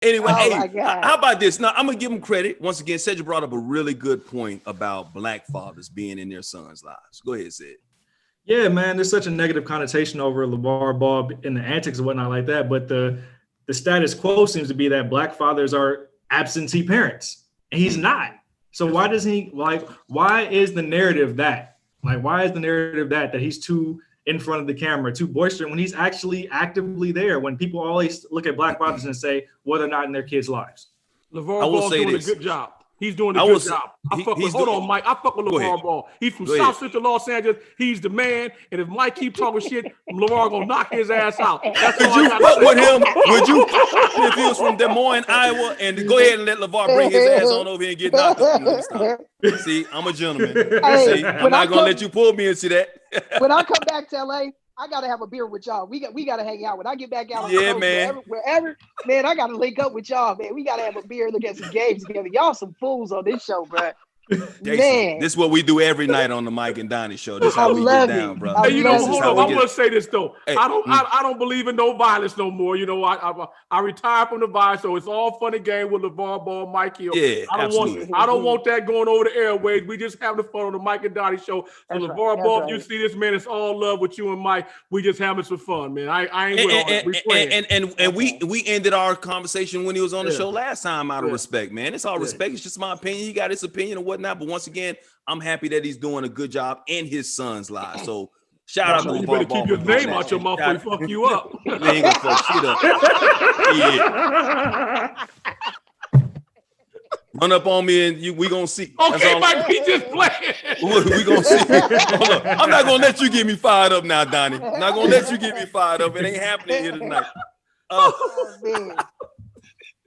Anyway, Oh, hey, how about this? Now, I'm going to give him credit. Once again, Cedric brought up a really good point about black fathers being in their sons' lives. Go ahead, Ced. Yeah, man, there's such a negative connotation over LaVar Ball and the antics and whatnot like that. But the status quo seems to be that black fathers are absentee parents, and he's not. So why does he why is the narrative that? Like, why is the narrative that he's too in front of the camera, too boisterous when he's actually actively there? When people always look at black fathers and say whether or not in their kids' lives. LaVar Ball's doing a good job. He's doing a good job. Hold on, Mike. I fuck with LaVar Ball. He's from South Central Los Angeles. He's the man. And if Mike keep talking shit, LaVar gonna knock his ass out. That's Would you fuck with him? Would you if he was from Des Moines, Iowa, and go ahead and let LaVar bring his ass on over here and get knocked up? See, I'm a gentleman. Hey, See, I'm not gonna let you pull me into that. When I come back to LA, I gotta have a beer with y'all. We gotta hang out. When I get back out, on the coast, man. wherever, man, I gotta link up with y'all, man. We gotta have a beer, look at some games together. Y'all some fools on this show, bro. Man, this is what we do every night on the Mike and Donny show. This is how we get down, bro. Hey, you know, hold on. I'm gonna say this though. Hey, I don't believe in no violence no more. You know, I retired from the violence, so it's all fun and game with LaVar Ball, Mike Hill. Yeah, I don't want that going over the airwaves. We just having fun on the Mike and Donny show. So LaVar Ball, if you see this, man, it's all love with you and Mike. We just having some fun, man. I ain't with all that. We playing. And we ended our conversation when he was on the show last time out of respect, man. It's all respect. It's just my opinion. He got his opinion and whatnot. But once again, I'm happy that he's doing a good job in his son's lives. So shout out to LaVar Ball. You better keep your name out your mouth before he fuck you up. He ain't gonna fuck shit up. Yeah. Run up on me and we gonna see. Okay, Mike, he just playing. We gonna see. Hold up. I'm not gonna let you get me fired up now, Donny. I'm not gonna let you get me fired up. It ain't happening here tonight.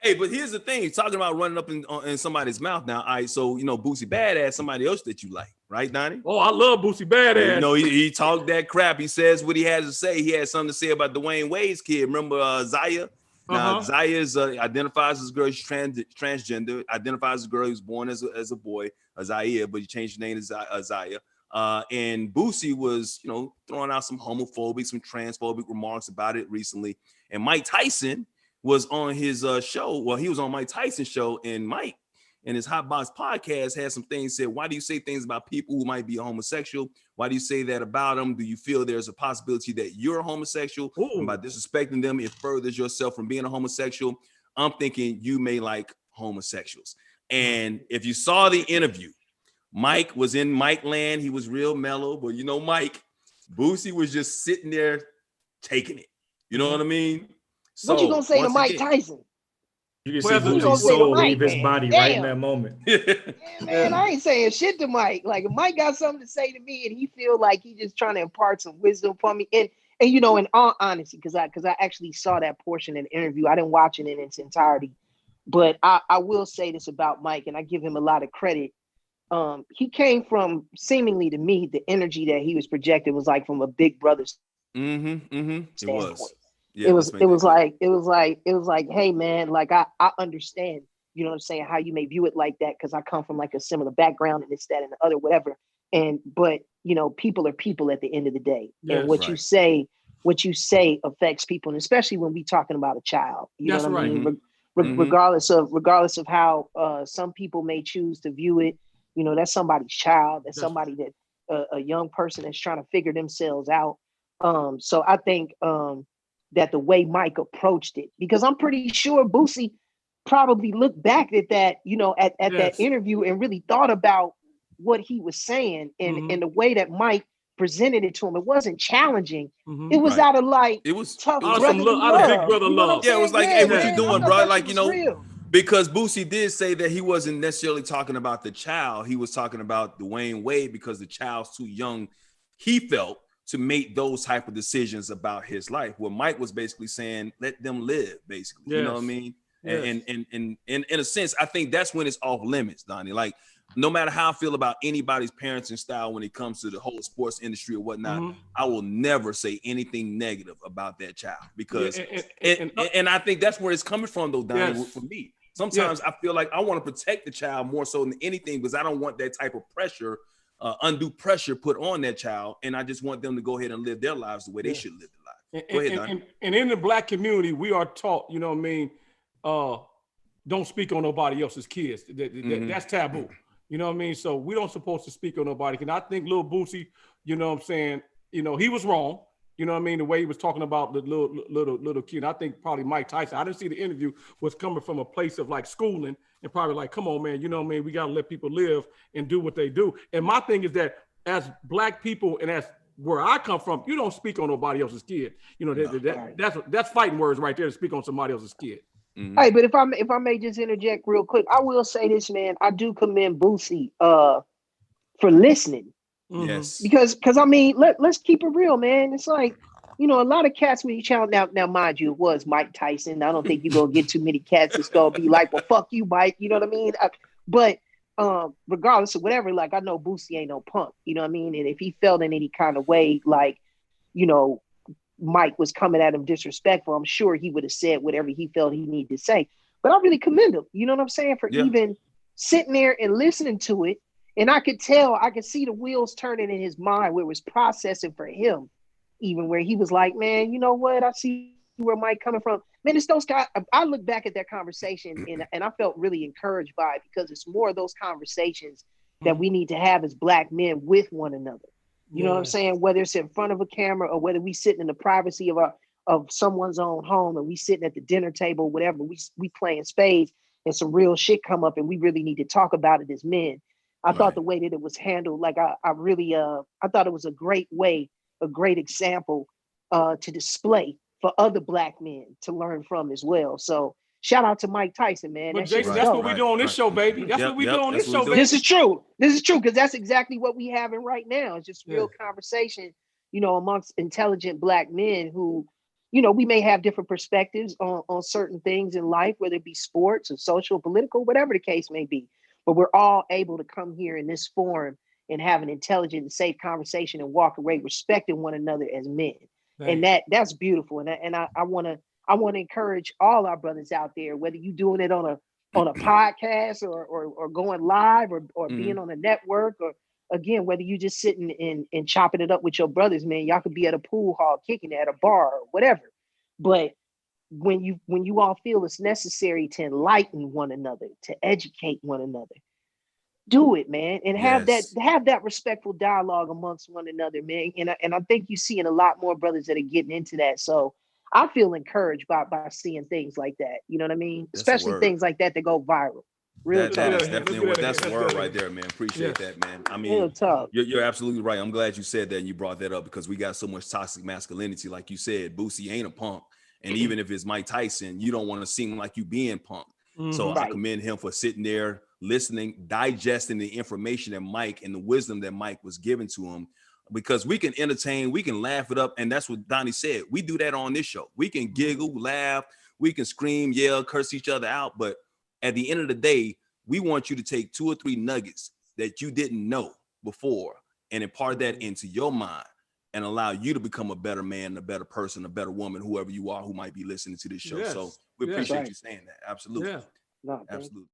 Hey, but here's the thing. Talking about running up in somebody's mouth now. All right, so, you know, Boosie Badazz, somebody else that you like, right, Donny? Oh, I love Boosie Badazz. You know, he talked that crap. He says what he has to say. He had something to say about Dwyane Wade's kid. Remember Zaya? Now, Zaya identifies as a girl. She's transgender. Identifies as a girl. He was born as a boy, Zaya, but he changed his name to Zaya. And Boosie was, you know, throwing out some homophobic, some transphobic remarks about it recently. And Mike Tyson was on his show. Well, he was on Mike Tyson's show, and Mike in his Hot Box podcast had some things said. Why do you say things about people who might be homosexual? Why do you say that about them? Do you feel there's a possibility that you're a homosexual? And by disrespecting them, it furthers yourself from being a homosexual. I'm thinking you may like homosexuals. And if you saw the interview, Mike was in Mike land. He was real mellow, but you know, Boosie was just sitting there taking it. You know what I mean? So, what you gonna say to Mike Tyson? You can see Boosie's soul leave his body right in that moment. Yeah, man, I ain't saying shit to Mike. Like, if Mike got something to say to me and he feel like he just trying to impart some wisdom for me, and you know, in all honesty, because I actually saw that portion in the interview. I didn't watch it in its entirety, but I will say this about Mike, and I give him a lot of credit. He came from, seemingly to me, the energy that he was projected was like from a big brother standpoint. It was. Yeah, it was like, hey man, like I understand, you know what I'm saying, how you may view it like that, because I come from like a similar background and this, that, and the other, whatever. But you know, people are people at the end of the day. Yes, and what you say affects people, and especially when we talking about a child. You know what I mean? Regardless of how some people may choose to view it, you know, that's somebody's child. That's somebody that a young person that's trying to figure themselves out. So I think that the way Mike approached it, because I'm pretty sure Boosie probably looked back at that, you know, at that interview and really thought about what he was saying, and the way that Mike presented it to him. It wasn't challenging. It was out of like, it was tough out of big brother love. Yeah, it was like, hey, what you doing, bro? Like, you know, real. Because Boosie did say that he wasn't necessarily talking about the child. He was talking about Dwyane Wade, because the child's too young, he felt, to make those type of decisions about his life. Where Mike was basically saying, let them live, basically. Yes. You know what I mean? Yes. And in a sense, I think that's when it's off limits, Donny. Like, no matter how I feel about anybody's parenting style when it comes to the whole sports industry or whatnot, I will never say anything negative about that child, because and I think that's where it's coming from, though, Donny, for me. Sometimes I feel like I want to protect the child more so than anything, because I don't want that type of pressure, undue pressure put on that child, and I just want them to go ahead and live their lives the way they should live their lives. Go ahead, Donny. And in the Black community, we are taught, you know what I mean, don't speak on nobody else's kids. That's taboo. You know what I mean? So we don't supposed to speak on nobody. And I think Lil Boosie, you know what I'm saying, you know, he was wrong. You know what I mean? The way he was talking about the little kid. I think probably Mike Tyson, I didn't see the interview, was coming from a place of like schooling and probably like, come on, man, you know what I mean? We got to let people live and do what they do. And my thing is that as Black people and as where I come from, you don't speak on nobody else's kid. You know, that's fighting words right there to speak on somebody else's kid. Hey, but if I may just interject real quick, I will say this, man. I do commend Boosie for listening. Yes. Because I mean, let's keep it real, man. It's like, you know, a lot of cats when you challenge now, mind you, it was Mike Tyson. I don't think you're gonna get too many cats that's gonna be like, well, fuck you, Mike. You know what I mean? But regardless of whatever, like I know Boosie ain't no punk, you know what I mean? And if he felt in any kind of way, like, you know, Mike was coming at him disrespectful, I'm sure he would have said whatever he felt he needed to say. But I really commend him, you know what I'm saying, for even sitting there and listening to it. And I could see the wheels turning in his mind where it was processing for him, even where he was like, man, you know what? I see where Mike coming from. Man, it's those guys. I look back at that conversation and I felt really encouraged by it, because it's more of those conversations that we need to have as Black men with one another. You know what I'm saying? Whether it's in front of a camera or whether we sitting in the privacy of someone's own home and we sitting at the dinner table, whatever, we playing spades and some real shit come up and we really need to talk about it as men. I thought the way that it was handled, like I really I thought it was a great way, a great example to display for other Black men to learn from as well. So shout out to Mike Tyson, man. But Jason, that's what we do on this show, baby. That's what we do on this show, baby. This is true, because that's exactly what we having right now. It's just real conversation, you know, amongst intelligent Black men who, you know, we may have different perspectives on certain things in life, whether it be sports or social, political, whatever the case may be. But we're all able to come here in this forum and have an intelligent and safe conversation and walk away respecting one another as men. And that's beautiful. And I want to encourage all our brothers out there, whether you're doing it on a podcast or going live or being on a network, or again, whether you just sitting and chopping it up with your brothers, man, y'all could be at a pool hall, kicking it at a bar or whatever. But when you all feel it's necessary to enlighten one another, to educate one another, do it, man, and have that respectful dialogue amongst one another, man. And I think you're seeing a lot more brothers that are getting into that. So I feel encouraged by seeing things like that. You know what I mean? Especially things like that go viral. That's the word right there, man. Appreciate that, man. I mean, you're absolutely right. I'm glad you said that and you brought that up, because we got so much toxic masculinity. Like you said, Boosie ain't a punk. And even if it's Mike Tyson, you don't want to seem like you being punk. So I commend him for sitting there, listening, digesting the information that Mike and the wisdom that Mike was giving to him, because we can entertain, we can laugh it up. And that's what Donny said. We do that on this show. We can giggle, laugh, we can scream, yell, curse each other out. But at the end of the day, we want you to take 2 or 3 nuggets that you didn't know before and impart that into your mind and allow you to become a better man, a better person, a better woman, whoever you are who might be listening to this show. So we appreciate you saying that. Absolutely. No, absolutely.